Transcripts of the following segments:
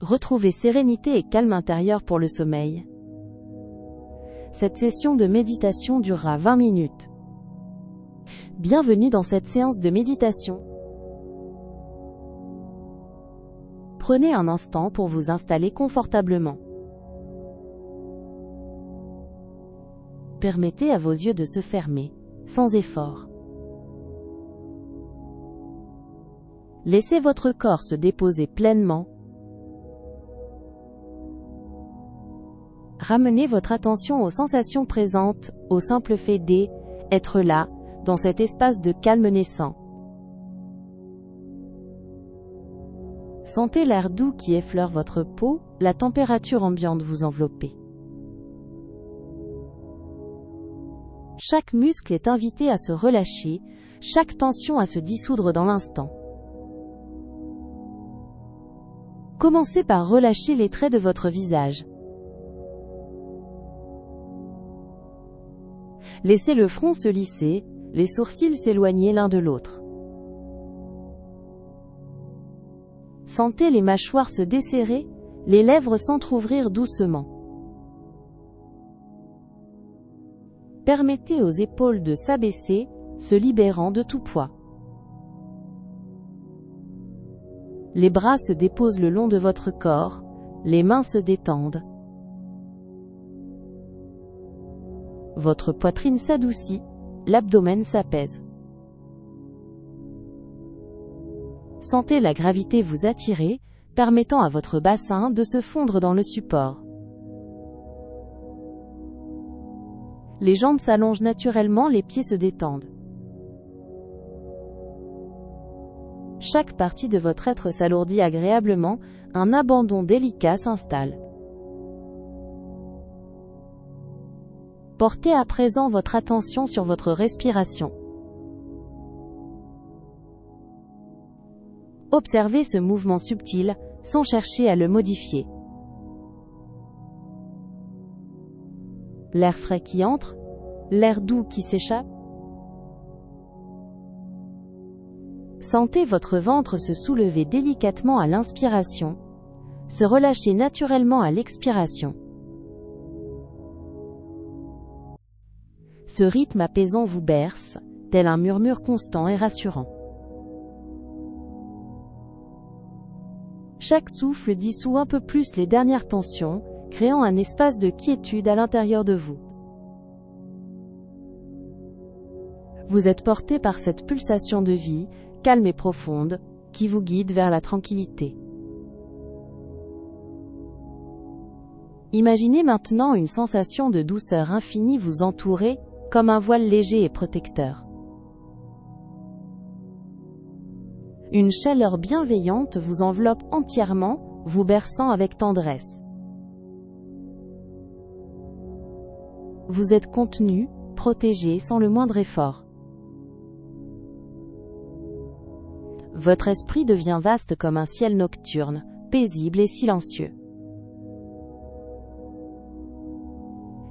Retrouvez sérénité et calme intérieur pour le sommeil. Cette session de méditation durera 20 minutes. Bienvenue dans cette séance de méditation. Prenez un instant pour vous installer confortablement. Permettez à vos yeux de se fermer, sans effort. Laissez votre corps se déposer pleinement. Ramenez votre attention aux sensations présentes, au simple fait d'être là, dans cet espace de calme naissant. Sentez l'air doux qui effleure votre peau, la température ambiante vous envelopper. Chaque muscle est invité à se relâcher, chaque tension à se dissoudre dans l'instant. Commencez par relâcher les traits de votre visage. Laissez le front se lisser, les sourcils s'éloigner l'un de l'autre. Sentez les mâchoires se desserrer, les lèvres s'entr'ouvrir doucement. Permettez aux épaules de s'abaisser, se libérant de tout poids. Les bras se déposent le long de votre corps, les mains se détendent. Votre poitrine s'adoucit, l'abdomen s'apaise. Sentez la gravité vous attirer, permettant à votre bassin de se fondre dans le support. Les jambes s'allongent naturellement, les pieds se détendent. Chaque partie de votre être s'alourdit agréablement, un abandon délicat s'installe. Portez à présent votre attention sur votre respiration. Observez ce mouvement subtil, sans chercher à le modifier. L'air frais qui entre, l'air doux qui s'échappe. Sentez votre ventre se soulever délicatement à l'inspiration, se relâcher naturellement à l'expiration. Ce rythme apaisant vous berce, tel un murmure constant et rassurant. Chaque souffle dissout un peu plus les dernières tensions, créant un espace de quiétude à l'intérieur de vous. Vous êtes porté par cette pulsation de vie, calme et profonde, qui vous guide vers la tranquillité. Imaginez maintenant une sensation de douceur infinie vous entourer, comme un voile léger et protecteur. Une chaleur bienveillante vous enveloppe entièrement, vous berçant avec tendresse. Vous êtes contenu, protégé sans le moindre effort. Votre esprit devient vaste comme un ciel nocturne, paisible et silencieux.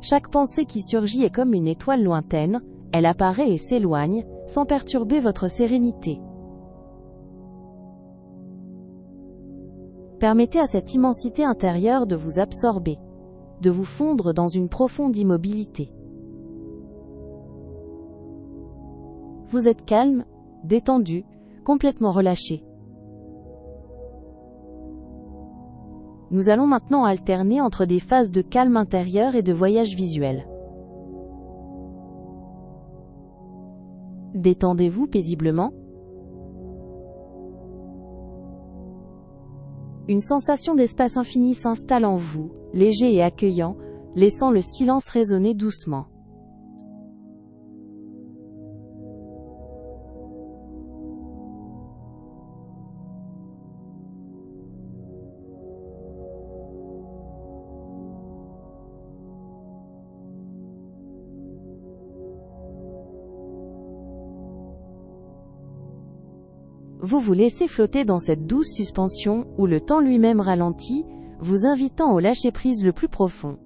Chaque pensée qui surgit est comme une étoile lointaine, elle apparaît et s'éloigne, sans perturber votre sérénité. Permettez à cette immensité intérieure de vous absorber, de vous fondre dans une profonde immobilité. Vous êtes calme, détendu, complètement relâché. Nous allons maintenant alterner entre des phases de calme intérieur et de voyage visuel. Détendez-vous paisiblement. Une sensation d'espace infini s'installe en vous, léger et accueillant, laissant le silence résonner doucement. Vous vous laissez flotter dans cette douce suspension où le temps lui-même ralentit, vous invitant au lâcher-prise le plus profond.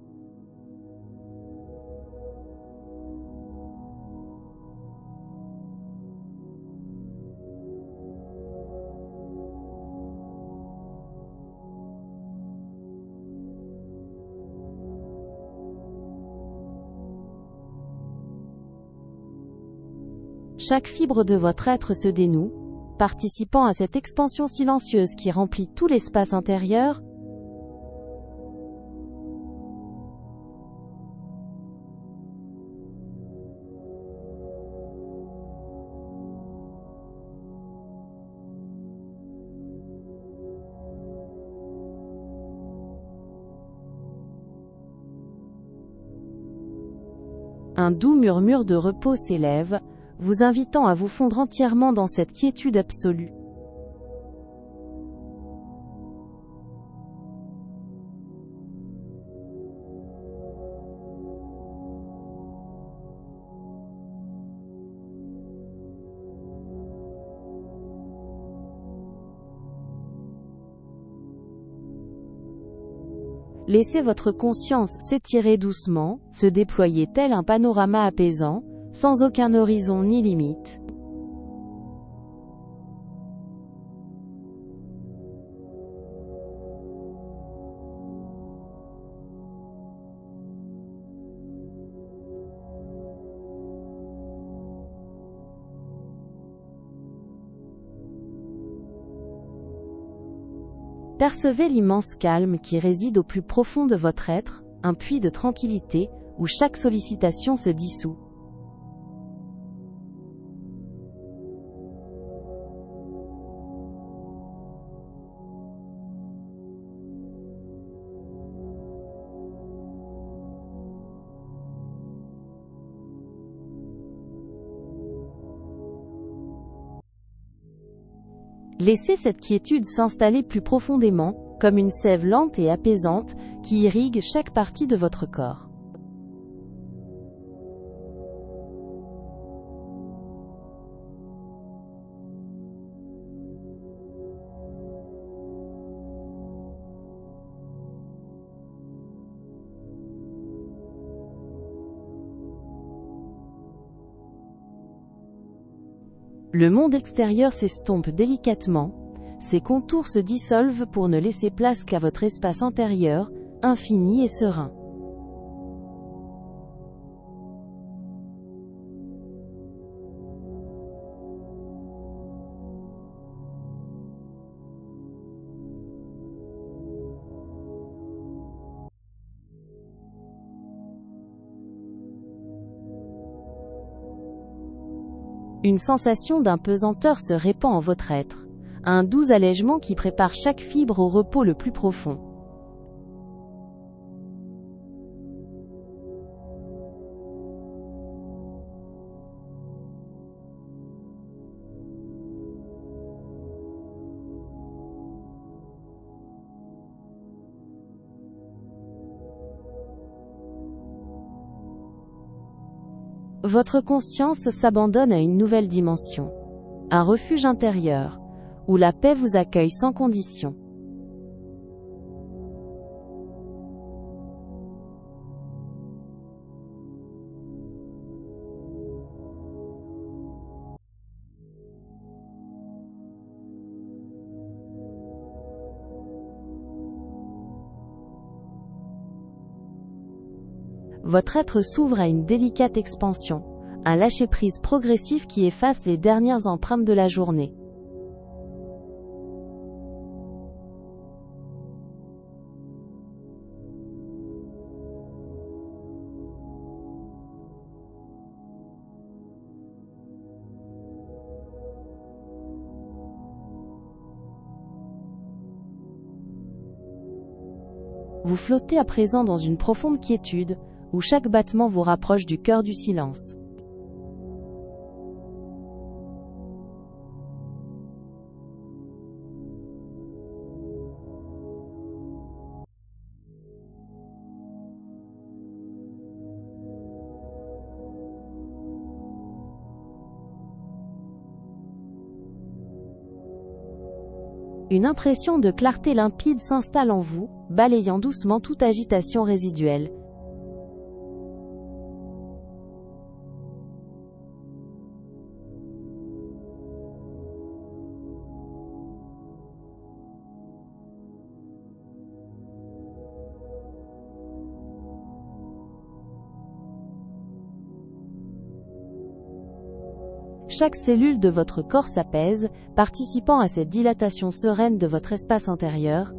Chaque fibre de votre être se dénoue, participant à cette expansion silencieuse qui remplit tout l'espace intérieur. Un doux murmure de repos s'élève, vous invitant à vous fondre entièrement dans cette quiétude absolue. Laissez votre conscience s'étirer doucement, se déployer tel un panorama apaisant, sans aucun horizon ni limite. Percevez l'immense calme qui réside au plus profond de votre être, un puits de tranquillité, où chaque sollicitation se dissout. Laissez cette quiétude s'installer plus profondément, comme une sève lente et apaisante, qui irrigue chaque partie de votre corps. Le monde extérieur s'estompe délicatement, ses contours se dissolvent pour ne laisser place qu'à votre espace intérieur, infini et serein. Une sensation d'impesanteur se répand en votre être, un doux allègement qui prépare chaque fibre au repos le plus profond. Votre conscience s'abandonne à une nouvelle dimension, un refuge intérieur, où la paix vous accueille sans condition. Votre être s'ouvre à une délicate expansion, un lâcher-prise progressif qui efface les dernières empreintes de la journée. Vous flottez à présent dans une profonde quiétude, où chaque battement vous rapproche du cœur du silence. Une impression de clarté limpide s'installe en vous, balayant doucement toute agitation résiduelle. Chaque cellule de votre corps s'apaise, participant à cette dilatation sereine de votre espace intérieur.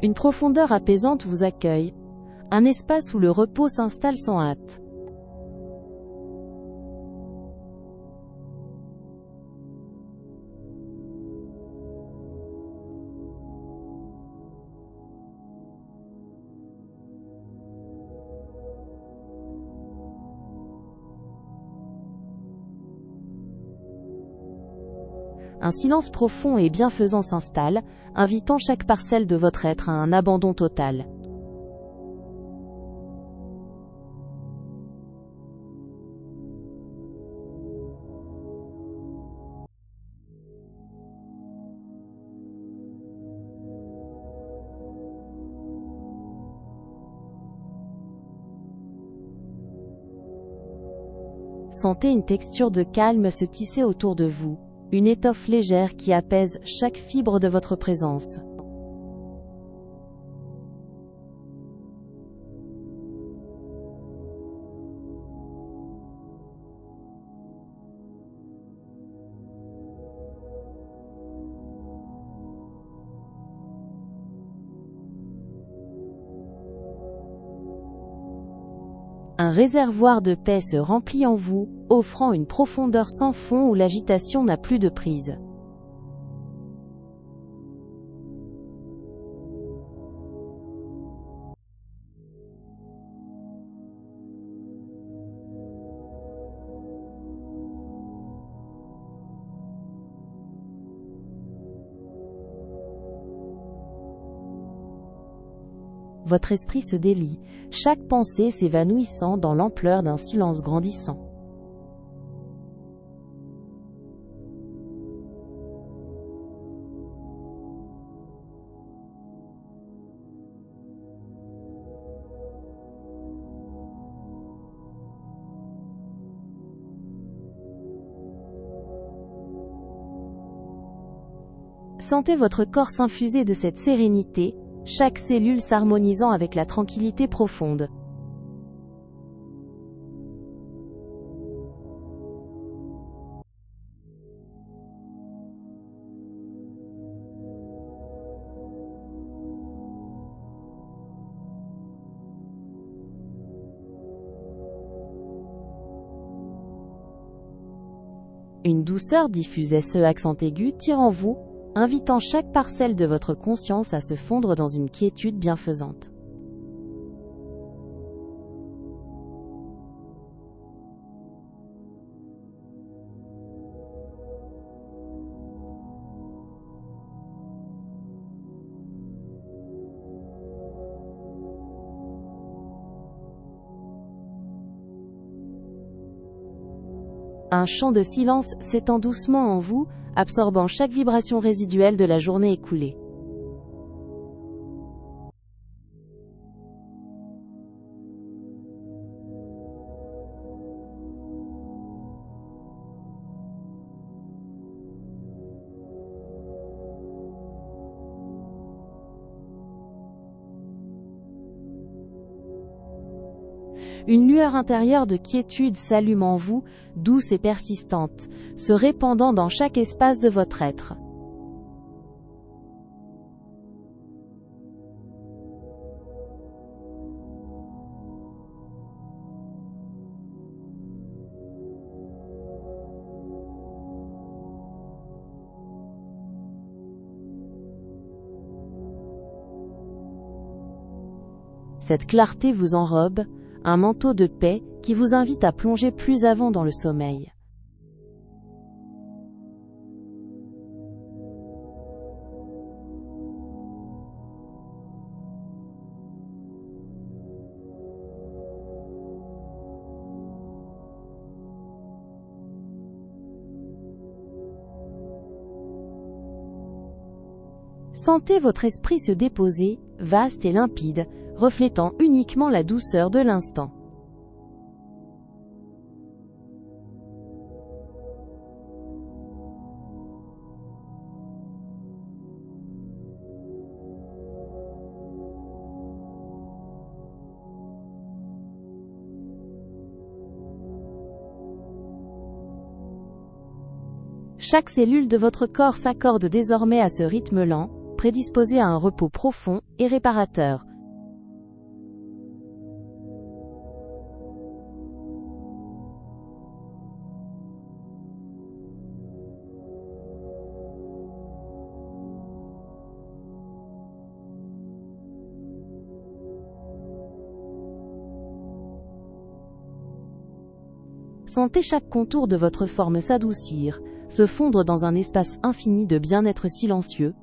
Une profondeur apaisante vous accueille, un espace où le repos s'installe sans hâte. Un silence profond et bienfaisant s'installe, invitant chaque parcelle de votre être à un abandon total. Sentez une texture de calme se tisser autour de vous, une étoffe légère qui apaise chaque fibre de votre présence. Un réservoir de paix se remplit en vous, offrant une profondeur sans fond où l'agitation n'a plus de prise. Votre esprit se délie, chaque pensée s'évanouissant dans l'ampleur d'un silence grandissant. Sentez votre corps s'infuser de cette sérénité, chaque cellule s'harmonisant avec la tranquillité profonde. Une douceur diffuse ce accent aigu tire en vous, invitant chaque parcelle de votre conscience à se fondre dans une quiétude bienfaisante. Un champ de silence s'étend doucement en vous, absorbant chaque vibration résiduelle de la journée écoulée. Une lueur intérieure de quiétude s'allume en vous, douce et persistante, se répandant dans chaque espace de votre être. Cette clarté vous enrobe, un manteau de paix qui vous invite à plonger plus avant dans le sommeil. Sentez votre esprit se déposer, vaste et limpide, reflétant uniquement la douceur de l'instant. Chaque cellule de votre corps s'accorde désormais à ce rythme lent, prédisposé à un repos profond et réparateur. Sentez chaque contour de votre forme s'adoucir, se fondre dans un espace infini de bien-être silencieux.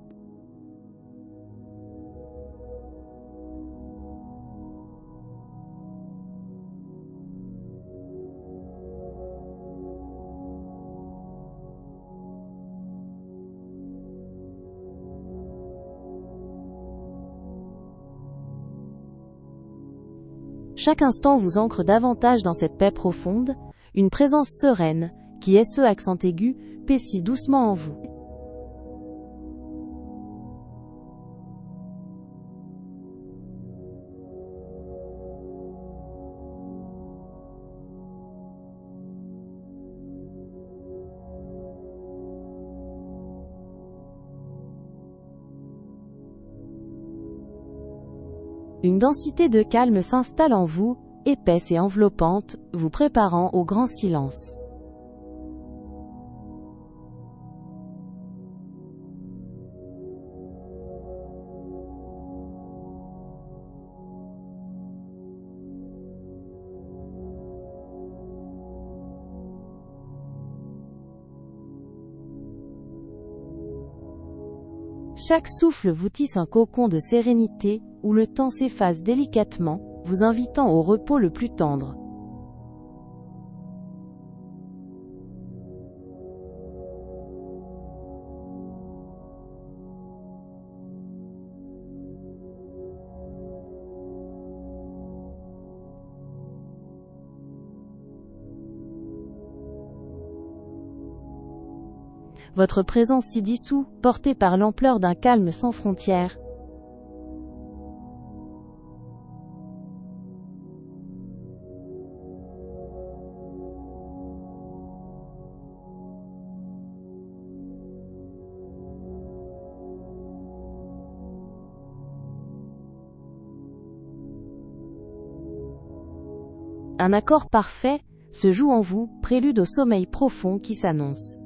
Chaque instant vous ancre davantage dans cette paix profonde, une présence sereine, qui est ce accent aigu, paissit doucement en vous. Une densité de calme s'installe en vous, épaisse et enveloppante, vous préparant au grand silence. Chaque souffle vous tisse un cocon de sérénité, où le temps s'efface délicatement, vous invitant au repos le plus tendre. Votre présence s'y dissout, portée par l'ampleur d'un calme sans frontières. Un accord parfait se joue en vous, prélude au sommeil profond qui s'annonce.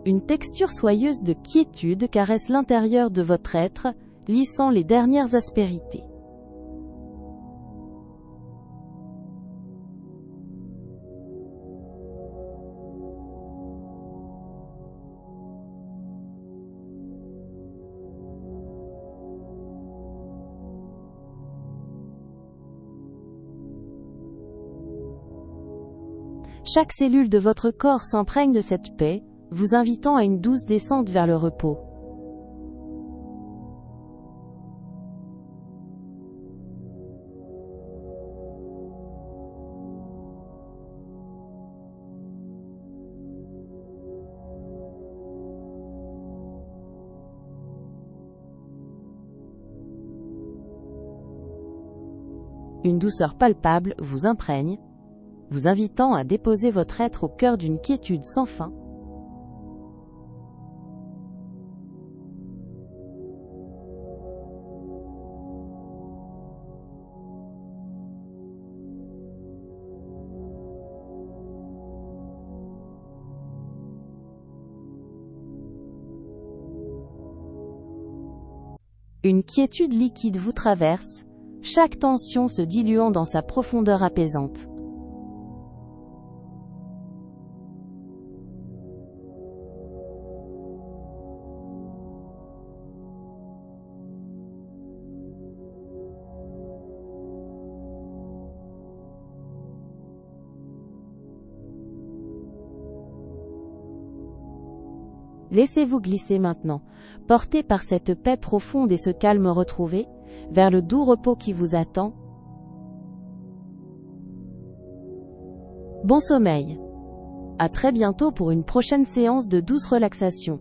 Une texture soyeuse de quiétude caresse l'intérieur de votre être, lissant les dernières aspérités. Chaque cellule de votre corps s'imprègne de cette paix, vous invitant à une douce descente vers le repos. Une douceur palpable vous imprègne, vous invitant à déposer votre être au cœur d'une quiétude sans fin. Une quiétude liquide vous traverse, chaque tension se diluant dans sa profondeur apaisante. Laissez-vous glisser maintenant, porté par cette paix profonde et ce calme retrouvé, vers le doux repos qui vous attend. Bon sommeil. À très bientôt pour une prochaine séance de douce relaxation.